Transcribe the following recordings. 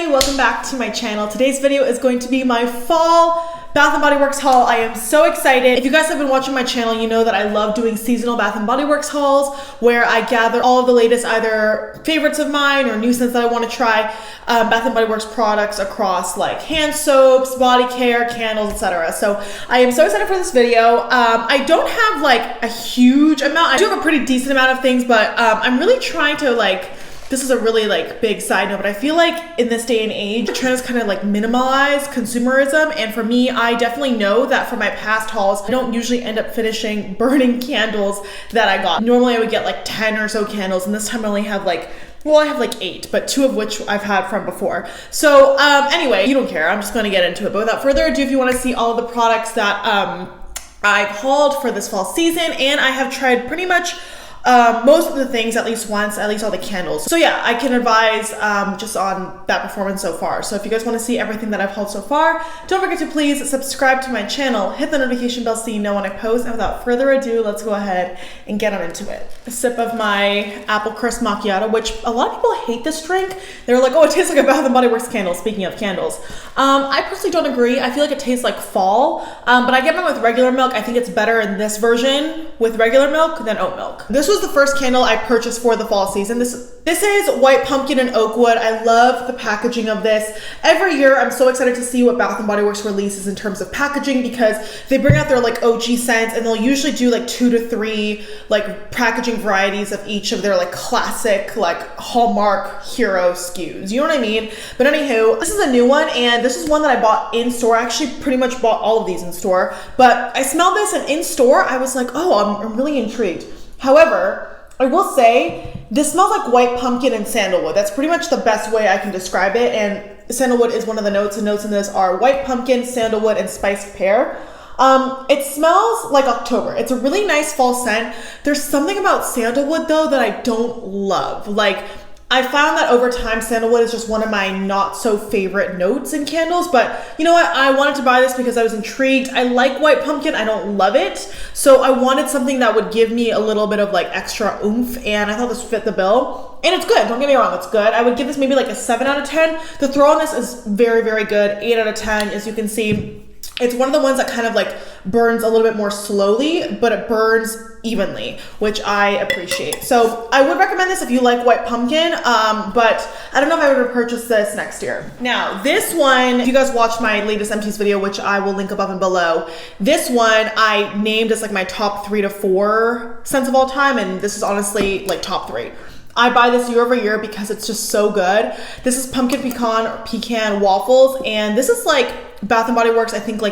everybody, welcome back to my channel. Today's video is going to be my fall Bath & Body Works haul. I am so excited. If you guys have been watching my channel, you know that I love doing seasonal Bath & Body Works hauls where I gather all of the latest either favorites of mine or new scents that I want to try Bath & Body Works products across like hand soaps, body care, candles, etc. So I am so excited for this video. I don't have like a huge amount. I do have a pretty decent amount of things, but I'm really trying to this is a really big side note, but I feel like in this day and age, the trend is kind of minimalize consumerism. And for me, I definitely know that from my past hauls, I don't usually end up finishing burning candles that I got. Normally I would get 10 or so candles, and this time I only have I have 8, but 2 of which I've had from before. So anyway, you don't care. I'm just going to get into it. But without further ado, if you want to see all of the products that I've hauled for this fall season, and I have tried pretty much most of the things at least once, at least all the candles. So yeah, I can advise just on that performance so far. So if you guys want to see everything that I've hauled so far, don't forget to please subscribe to my channel, hit the notification bell so you know when I post, and without further ado, let's go ahead and get on into it. A sip of my apple crisp macchiato, which a lot of people hate this drink. They're like, oh, it tastes like a Bath & Body Works candle, speaking of candles. I personally don't agree. I feel like it tastes like fall, but I get mine with regular milk. I think it's better in this version with regular milk than oat milk. This was the first candle I purchased for the fall season. This is white pumpkin and Oakwood. I love the packaging of this. Every year I'm so excited to see what Bath & Body Works releases in terms of packaging, because they bring out their OG scents, and they'll usually do 2 to 3 packaging varieties of each of their classic hallmark hero SKUs. You know what I mean? But anywho, this is a new one, and this is one that I bought in store. I actually pretty much bought all of these in store, but I smelled this, and in store I was like, oh, I'm really intrigued. However, I will say this smells like white pumpkin and sandalwood. That's pretty much the best way I can describe it. And sandalwood is one of the notes, and notes in this are white pumpkin, sandalwood, and spiced pear. It smells like October. It's a really nice fall scent. There's something about sandalwood though that I don't love. I found that over time, sandalwood is just one of my not so favorite notes in candles, but you know what? I wanted to buy this because I was intrigued. I like white pumpkin. I don't love it. So I wanted something that would give me a little bit of extra oomph, and I thought this fit the bill. And it's good. Don't get me wrong. It's good. I would give this maybe a 7 out of 10. The throw on this is very, very good. 8 out of 10. As you can see, it's one of the ones that kind of burns a little bit more slowly, but it burns evenly, which I appreciate. So I would recommend this if you like white pumpkin, but I don't know if I would repurchase this next year. Now, this one, if you guys watched my latest empties video, which I will link above and below, this one I named as my top 3 to 4 scents of all time, and this is honestly top 3. I buy this year over year because it's just so good. This is pumpkin pecan waffles, and this is Bath & Body Works, I think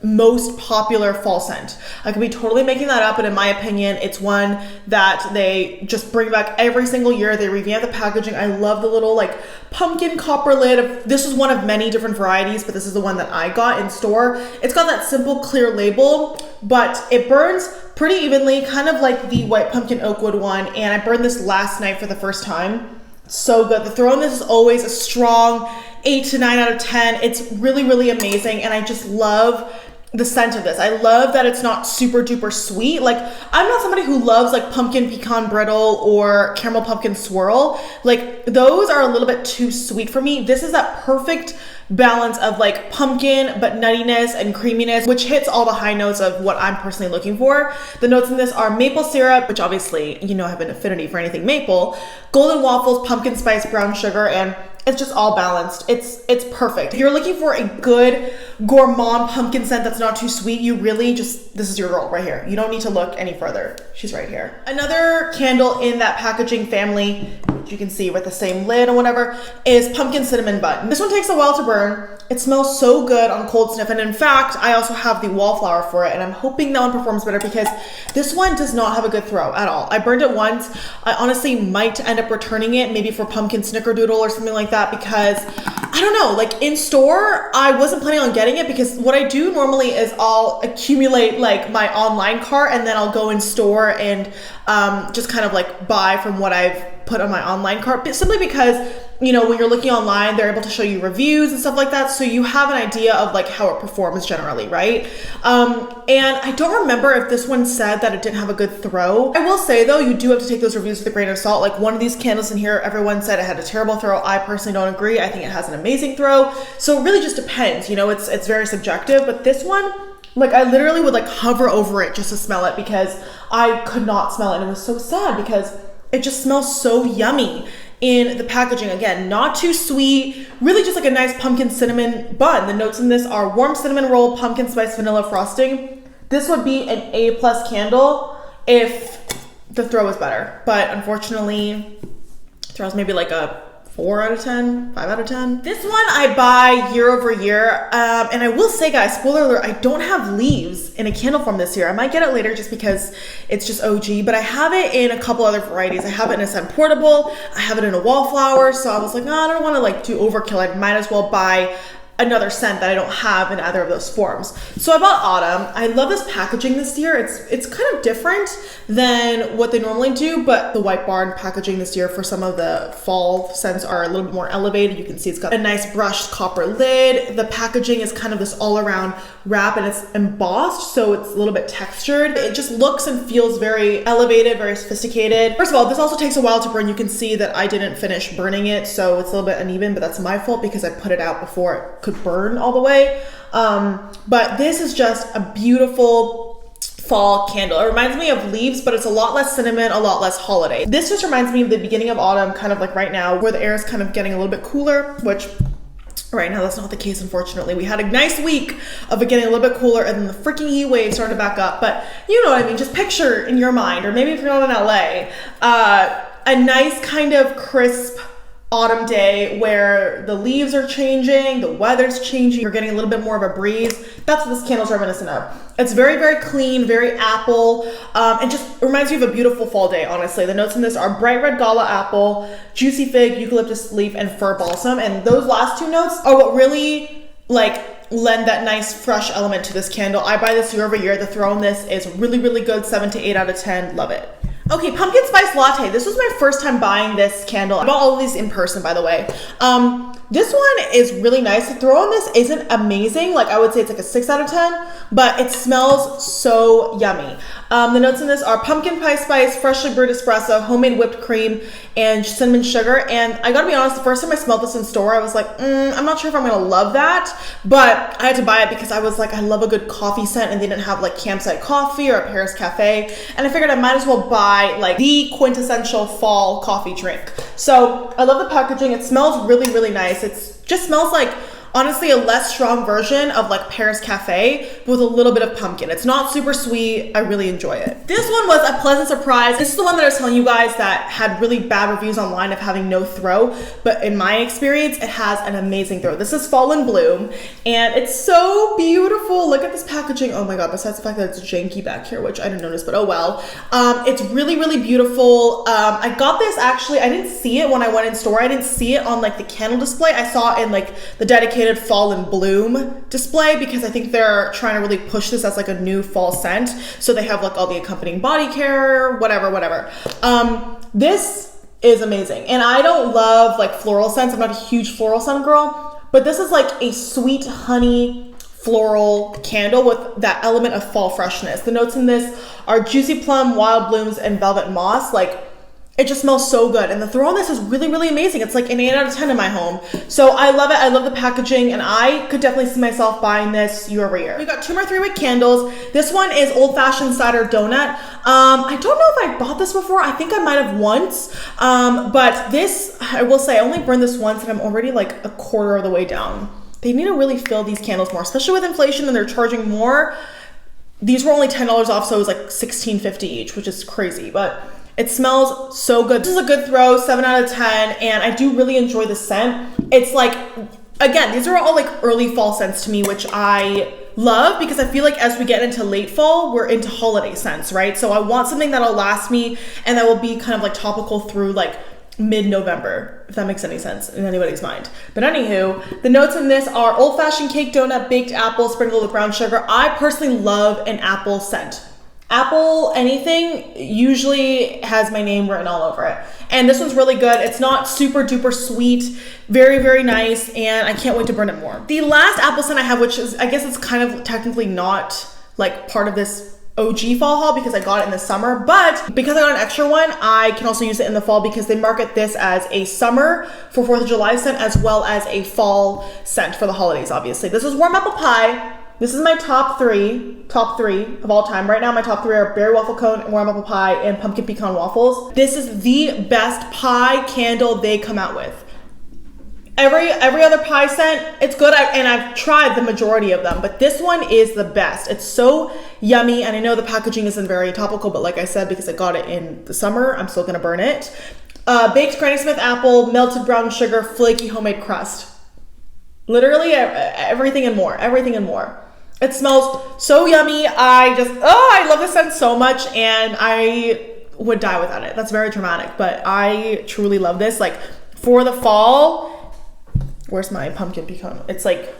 most popular fall scent. I could be totally making that up, but in my opinion, it's one that they just bring back every single year. They revamp the packaging. I love the little pumpkin copper lid. This is one of many different varieties, but this is the one that I got in store. It's got that simple clear label, but it burns pretty evenly, kind of like the white pumpkin Oakwood one, and I burned this last night for the first time. So good. The throw on this is always a strong 8 to 9 out of 10. It's really, really amazing, and I just love the scent of this. I love that it's not super duper sweet. I'm not somebody who loves pumpkin pecan brittle or caramel pumpkin swirl. Those are a little bit too sweet for me. This is that perfect balance of pumpkin but nuttiness and creaminess, which hits all the high notes of what I'm personally looking for. The notes in this are maple syrup, which obviously I have an affinity for anything maple, golden waffles, pumpkin spice, brown sugar, and it's just all balanced. It's perfect. If you're looking for a good gourmand pumpkin scent that's not too sweet, you really this is your girl right here. You don't need to look any further. She's right here. Another candle in that packaging family, which you can see with the same lid and whatever, is pumpkin cinnamon bun. This one takes a while to burn. It smells so good on cold sniff, and in fact, I also have the Wallflower for it, and I'm hoping that one performs better because this one does not have a good throw at all. I burned it once. I honestly might end up returning it, maybe for pumpkin snickerdoodle or something like that, because I don't know, in store, I wasn't planning on getting it, because what I do normally is I'll accumulate my online cart, and then I'll go in store and just kind of buy from what I've put on my online cart, but simply because you know, when you're looking online, they're able to show you reviews and stuff like that, so you have an idea of like how it performs generally, right? And I don't remember if this one said that it didn't have a good throw. I will say though, you do have to take those reviews with a grain of salt. Like one of these candles in here, everyone said it had a terrible throw. I personally don't agree. I think it has an amazing throw. So it really just depends, you know, it's very subjective. But this one, like I literally would like hover over it just to smell it because I could not smell it. And it was so sad because it just smells so yummy in the packaging. Again, not too sweet, really just like a nice pumpkin cinnamon bun. The notes in this are warm cinnamon roll, pumpkin spice vanilla frosting. This would be an A+ candle if the throw was better, but unfortunately throws maybe like a 4 out of 10, 5 out of 10. This one I buy year over year. And I will say, guys, spoiler alert, I don't have leaves in a candle form this year. I might get it later just because it's just OG, but I have it in a couple other varieties. I have it in a Scentportable. I have it in a Wallflower. So I was like, no, I don't want to like do overkill. I might as well buy another scent that I don't have in either of those forms. So I bought Autumn. I love this packaging this year. It's kind of different than what they normally do, but the White Barn packaging this year for some of the fall scents are a little bit more elevated. You can see it's got a nice brushed copper lid. The packaging is kind of this all around wrap and it's embossed, so it's a little bit textured. It just looks and feels very elevated, very sophisticated. First of all, this also takes a while to burn. You can see that I didn't finish burning it, so it's a little bit uneven, but that's my fault because I put it out before it could burn all the way. But this is just a beautiful fall candle. It reminds me of leaves, but it's a lot less cinnamon, a lot less holiday. This just reminds me of the beginning of autumn, kind of like right now, where the air is kind of getting a little bit cooler, which right now that's not the case, unfortunately. We had a nice week of it getting a little bit cooler and then the freaking heat wave started back up. But you know what I mean, just picture in your mind, or maybe if you're not in LA, a nice kind of crisp autumn day where the leaves are changing, the weather's changing, you're getting a little bit more of a breeze. That's what this candle's reminiscent of. It's very, very clean, very apple, and just reminds you of a beautiful fall day, honestly. The notes in this are bright red gala apple, juicy fig, eucalyptus leaf, and fir balsam. And those last two notes are what really like lend that nice fresh element to this candle. I buy this year over year. The throw in this is really, really good. 7 to 8 out of 10. Love it. Okay, pumpkin spice latte. This was my first time buying this candle. I bought all of these in person, by the way. This one is really nice. The throw on this isn't amazing. Like I would say it's like a 6 out of 10, but it smells so yummy. The notes in this are pumpkin pie spice, freshly brewed espresso, homemade whipped cream, and cinnamon sugar. And I gotta be honest, the first time I smelled this in store, I was like, I'm not sure if I'm gonna love that, but I had to buy it because I was like, I love a good coffee scent, and they didn't have like Campsite Coffee or a Paris Cafe. And I figured I might as well buy like the quintessential fall coffee drink. So I love the packaging. It smells really, really nice. It just smells like, honestly, a less strong version of like Paris Cafe, but with a little bit of pumpkin. It's not super sweet. I really enjoy it. This one was a pleasant surprise. This is the one that I was telling you guys that had really bad reviews online of having no throw, but in my experience, it has an amazing throw. This is Fall in Bloom, and it's so beautiful. Look at this packaging. Oh my God, besides the fact that it's janky back here, which I didn't notice, but oh well. It's really, really beautiful. I got this actually, I didn't see it when I went in store. I didn't see it on like the candle display. I saw it in like the dedicated Fall in Bloom display because I think they're trying to really push this as like a new fall scent. So they have like all the accompanying body care, whatever. This is amazing. And I don't love like floral scents. I'm not a huge floral scent girl, but this is like a sweet honey floral candle with that element of fall freshness. The notes in this are juicy plum, wild blooms, and velvet moss. Like, it just smells so good. And the throw on this is really, really amazing. It's like an 8 out of 10 in my home. So I love it. I love the packaging, and I could definitely see myself buying this year over year. We got 2 more 3-wick candles. This one is Old Fashioned Cider Donut. I don't know if I bought this before. I think I might have once. But this, I will say, I only burned this once and I'm already like a quarter of the way down. They need to really fill these candles more, especially with inflation and they're charging more. These were only $10 off, so it was like $16.50 each, which is crazy, but it smells so good. This is a good throw, 7 out of 10, and I do really enjoy the scent. It's like, again, these are all like early fall scents to me, which I love because I feel like as we get into late fall, we're into holiday scents, right? So I want something that'll last me and that will be kind of like topical through like mid-November, if that makes any sense in anybody's mind. But anywho, the notes in this are old-fashioned cake donut, baked apple, sprinkled with brown sugar. I personally love an apple scent. Apple anything usually has my name written all over it. And this one's really good. It's not super duper sweet, very, very nice, and I can't wait to burn it more. The last apple scent I have, which is, I guess it's kind of technically not like part of this OG fall haul because I got it in the summer, but because I got an extra one, I can also use it in the fall because they market this as a summer for 4th of July scent as well as a fall scent for the holidays, obviously. This is warm apple pie. This is my top three of all time. Right now, my top three are berry waffle cone, warm apple pie, and pumpkin pecan waffles. This is the best pie candle they come out with. Every other pie scent, it's good, and I've tried the majority of them, but this one is the best. It's so yummy, and I know the packaging isn't very topical, but like I said, because I got it in the summer, I'm still gonna burn it. Baked Granny Smith apple, melted brown sugar, flaky homemade crust. Literally everything and more, everything and more. It smells so yummy. I love this scent so much, and I would die without it. That's very dramatic, but I truly love this. Like for the fall, where's my pumpkin pecan? It's like,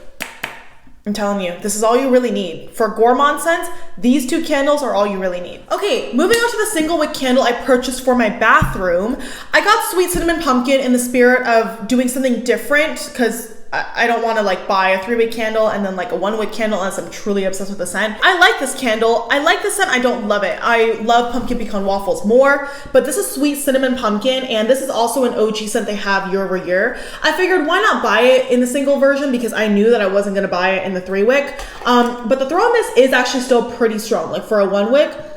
I'm telling you, this is all you really need. For gourmand scents, these two candles are all you really need. Okay, moving on to the single wick candle I purchased for my bathroom. I got sweet cinnamon pumpkin in the spirit of doing something different because I don't want to like buy a 3-wick candle and then like a 1-wick candle unless I'm truly obsessed with the scent. I like this candle. I like the scent. I don't love it. I love pumpkin pecan waffles more, but this is sweet cinnamon pumpkin, and this is also an OG scent they have year over year. I figured why not buy it in the single version because I knew that I wasn't going to buy it in the 3-wick. But the throw on this is actually still pretty strong. Like for a 1-wick,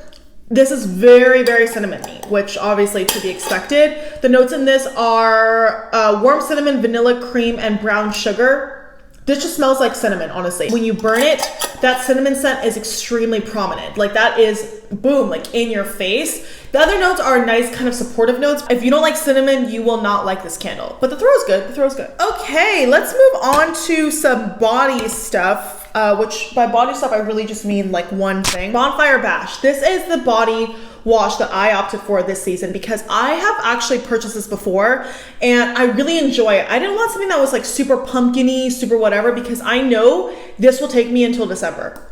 this is very, very cinnamony, which obviously to be expected. The notes in this are warm cinnamon, vanilla cream, and brown sugar. This just smells like cinnamon, honestly. When you burn it, that cinnamon scent is extremely prominent. Like that is, boom, like in your face. The other notes are nice kind of supportive notes. If you don't like cinnamon, you will not like this candle. But the throw is good, the throw is good. Okay, let's move on to some body stuff. Which by body stuff, I really just mean like one thing. Bonfire Bash. This is the body wash that I opted for this season because I have actually purchased this before and I really enjoy it. I didn't want something that was like super pumpkin-y, super whatever, because I know this will take me until December.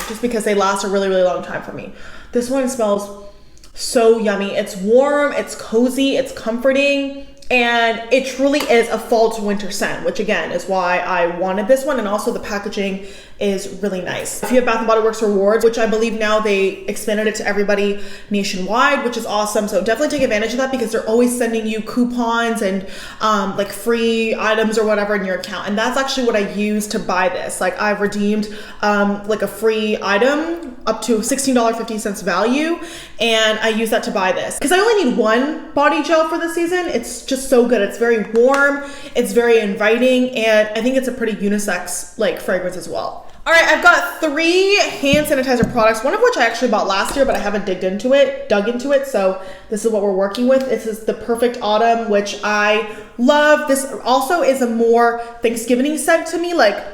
Just because they last a really, really long time for me. This one smells so yummy. It's warm, it's cozy, it's comforting. And it truly is a fall to winter scent, which again is why I wanted this one. And also the packaging is really nice. If you have Bath & Body Works rewards, which I believe now they expanded it to everybody nationwide, which is awesome. So definitely take advantage of that because they're always sending you coupons and like free items or whatever in your account. And that's actually what I use to buy this. Like I've redeemed like a free item up to $16.50 value. And I use that to buy this because I only need one body gel for this season. It's just so good. It's very warm. It's very inviting. And I think it's a pretty unisex like fragrance as well. All right, I've got 3 hand sanitizer products, one of which I actually bought last year, but I haven't dug into it. So this is what we're working with. This is the Perfect Autumn, which I love. This also is a more Thanksgiving scent to me. Like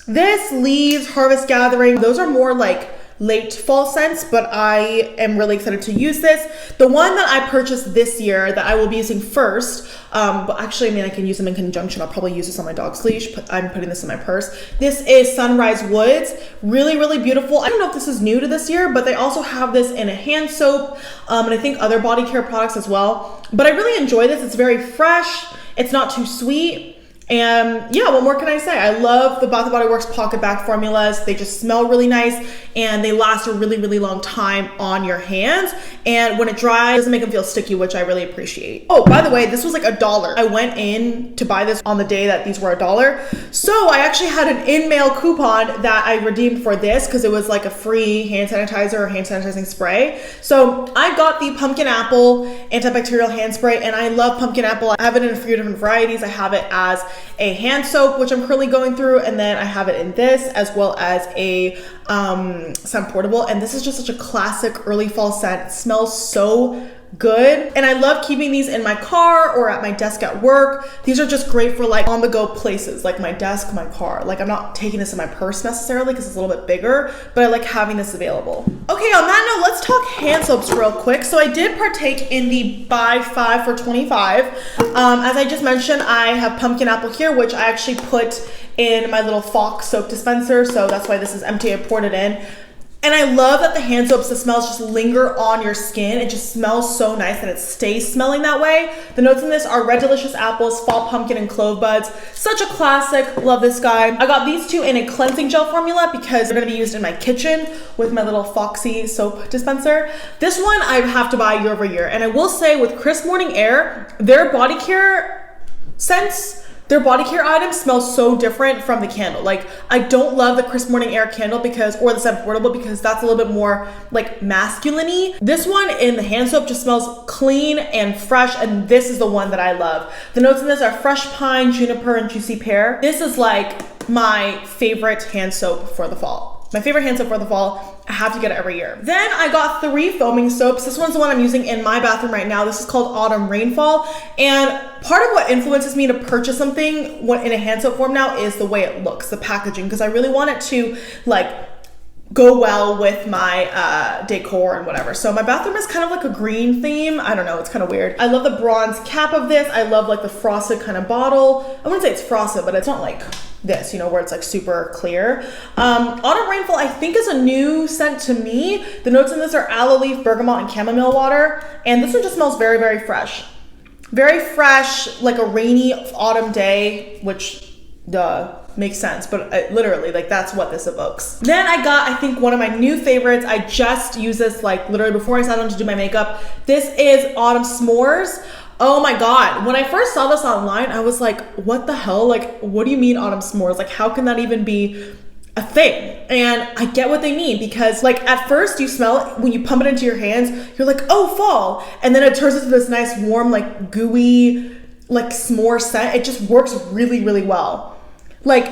this, leaves, harvest gathering, those are more like late fall scents, but I am really excited to use this. The one that I purchased this year that I will be using first, but actually, I mean, I can use them in conjunction. I'll probably use this on my dog's leash, but I'm putting this in my purse. This is Sunrise Woods. Really, really beautiful. I don't know if this is new to this year, but they also have this in a hand soap, and I think other body care products as well. But I really enjoy this. It's very fresh. It's not too sweet. And yeah, what more can I say? I love the Bath & Body Works pocket bag formulas. They just smell really nice and they last a really, really long time on your hands. And when it dries, it doesn't make them feel sticky, which I really appreciate. Oh, by the way, this was like $1. I went in to buy this on the day that these were $1. So I actually had an in-mail coupon that I redeemed for this because it was like a free hand sanitizer or hand sanitizing spray. So I got the pumpkin apple antibacterial hand spray and I love pumpkin apple. I have it in a few different varieties. I have it as a hand soap, which I'm currently going through, and then I have it in this as well as a Scentportable, and this is just such a classic early fall scent. It smells so good, and I love keeping these in my car or at my desk at work. These are just great for like on the go places, like my desk, my car. Like I'm not taking this in my purse necessarily because it's a little bit bigger, but I like having this available. Okay, on that note, let's talk hand soaps real quick. So I did partake in the buy 5 for 25. As I just mentioned, I have pumpkin apple here, which I actually put in my little Fox soap dispenser. So that's why this is empty. I poured it in. And I love that the hand soaps, the smells just linger on your skin. It just smells so nice and it stays smelling that way. The notes in this are red delicious apples, fall pumpkin, and clove buds. Such a classic, love this guy. I got these two in a cleansing gel formula because they're gonna be used in my kitchen with my little Foxy soap dispenser. This one I have to buy year over year. And I will say with Crisp Morning Air, their body care scents, their body care items smell so different from the candle. Like, I don't love the Crisp Morning Air candle because, or the Scentportable, because that's a little bit more like masculine-y. This one in the hand soap just smells clean and fresh, and this is the one that I love. The notes in this are fresh pine, juniper, and juicy pear. This is like my favorite hand soap for the fall. My favorite hand soap for the fall. I have to get it every year. Then I got 3 foaming soaps. This one's the one I'm using in my bathroom right now. This is called Autumn Rainfall. And part of what influences me to purchase something in a hand soap form now is the way it looks, the packaging, because I really want it to like go well with my decor and whatever. So my bathroom is kind of like a green theme. I don't know, it's kind of weird. I love the bronze cap of this. I love like the frosted kind of bottle. I wouldn't say it's frosted, but it's not like this, you know, where it's like super clear. Autumn Rainfall, I think, is a new scent to me. The notes in this are aloe leaf, bergamot, and chamomile water. And this one just smells very, very fresh. Very fresh, like a rainy autumn day, which, duh, makes sense. But literally, like, that's what this evokes. Then I got, I think, one of my new favorites. I just used this, like, literally before I sat down to do my makeup. This is Autumn S'mores. Oh my God. When I first saw this online, I was like, what the hell? Like, what do you mean Autumn S'mores? Like, how can that even be a thing? And I get what they mean, because like at first you smell it, when you pump it into your hands, you're like, oh, fall. And then it turns into this nice warm, like gooey, like s'more scent. It just works really, really well. Like,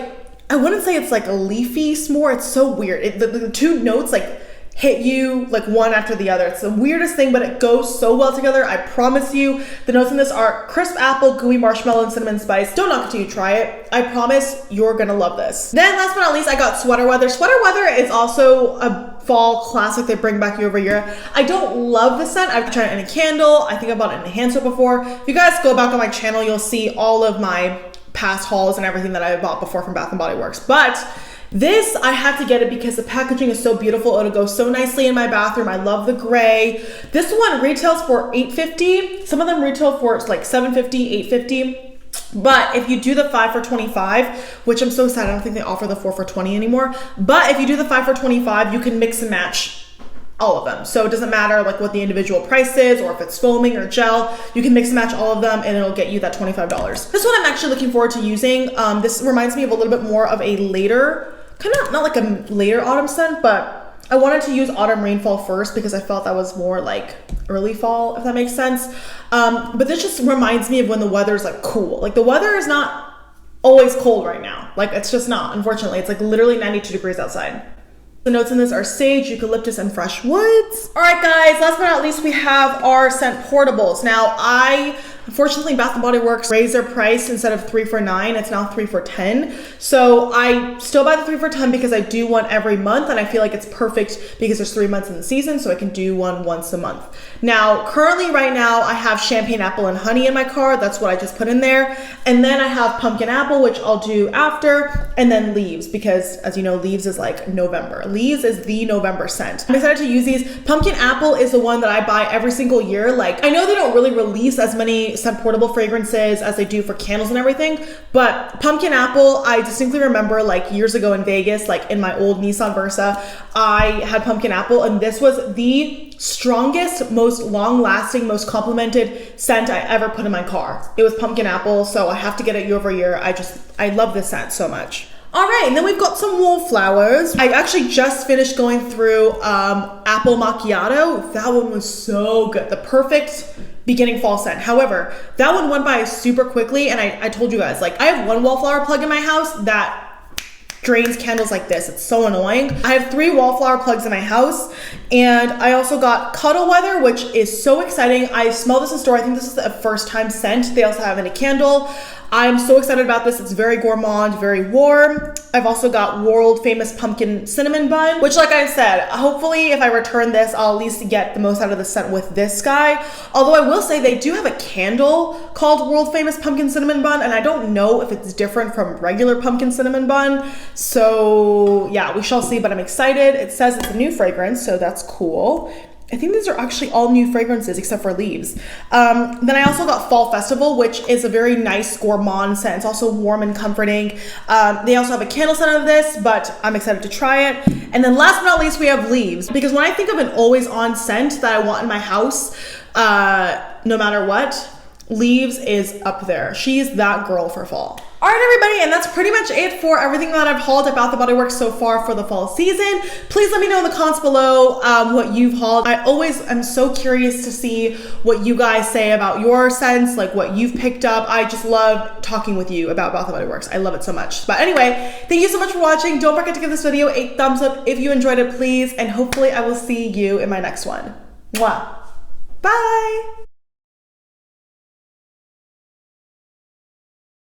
I wouldn't say it's like a leafy s'more. It's so weird. The two notes like hit you like one after the other. It's the weirdest thing, but it goes so well together. I promise you. The notes in this are crisp apple, gooey marshmallow, and cinnamon spice. Don't knock it till you try it. I promise you're gonna love this. Then last but not least, I got Sweater Weather. Sweater Weather is also a fall classic they bring back year over year. I don't love the scent. I've tried it in a candle. I think I bought it in a hand soap before. If you guys go back on my channel, you'll see all of my past hauls and everything that I bought before from Bath & Body Works. But this, I had to get it because the packaging is so beautiful. It'll go so nicely in my bathroom. I love the gray. This one retails for $8.50. Some of them retail for like $7.50, $8.50. But if you do the 5 for $25, which I'm so sad, I don't think they offer the 4 for $20 anymore. But if you do the 5 for $25, you can mix and match all of them. So it doesn't matter like what the individual price is or if it's foaming or gel, you can mix and match all of them and it'll get you that $25. This one I'm actually looking forward to using. This reminds me of a little bit more of a later, kind of not like a later autumn scent, but I wanted to use Autumn Rainfall first because I felt that was more like early fall, if that makes sense. But this just reminds me of when the weather's like cool. Like the weather is not always cold right now. Like it's just not, unfortunately. It's like literally 92 degrees outside. The notes in this are sage, eucalyptus, and fresh woods. All right, guys, last but not least, we have our Scentportables. Now, unfortunately, Bath & Body Works raised their price. Instead of 3 for $9, it's now 3 for $10. So I still buy the 3 for $10 because I do one every month, and I feel like it's perfect because there's 3 months in the season, so I can do one once a month. Now, currently right now, I have champagne apple and honey in my cart. That's what I just put in there. And then I have pumpkin apple, which I'll do after, and then leaves, because as you know, leaves is like November. Leaves is the November scent. I'm excited to use these. Pumpkin apple is the one that I buy every single year. Like, I know they don't really release as many Scentportable fragrances as they do for candles and everything, but pumpkin apple, I distinctly remember like years ago in Vegas, like in my old Nissan Versa, I had pumpkin apple, and this was the strongest, most long-lasting, most complimented scent I ever put in my car. It was pumpkin apple, so I have to get it year over year. I love this scent so much. All right, and then we've got some Wallflowers. I actually just finished going through Apple Macchiato. That one was so good. The perfect beginning fall scent. However, that one went by super quickly, and I told you guys, like, I have one Wallflower plug in my house that drains candles like this. It's so annoying. I have 3 Wallflower plugs in my house, and I also got Cuddle Weather, which is so exciting. I smelled this in store. I think this is the first time scent. They also have it in a candle. I'm so excited about this. It's very gourmand, very warm. I've also got world famous pumpkin cinnamon bun, which like I said, hopefully if I return this, I'll at least get the most out of the scent with this guy. Although I will say they do have a candle called world famous pumpkin cinnamon bun, and I don't know if it's different from regular pumpkin cinnamon bun. So yeah, we shall see, but I'm excited. It says it's a new fragrance, so that's cool. I think these are actually all new fragrances except for leaves. Then I also got Fall Festival, which is a very nice gourmand scent. It's also warm and comforting. They also have a candle scent of this, but I'm excited to try it. And then last but not least, we have Leaves. Because when I think of an always on scent that I want in my house, no matter what, Leaves is up there. She's that girl for fall. All right, everybody, and that's pretty much it for everything that I've hauled at Bath & Body Works so far for the fall season. Please let me know in the comments below what you've hauled. I always am so curious to see what you guys say about your scents, like what you've picked up. I just love talking with you about Bath & Body Works. I love it so much. But anyway, thank you so much for watching. Don't forget to give this video a thumbs up if you enjoyed it, please. And hopefully I will see you in my next one. Mwah. Bye.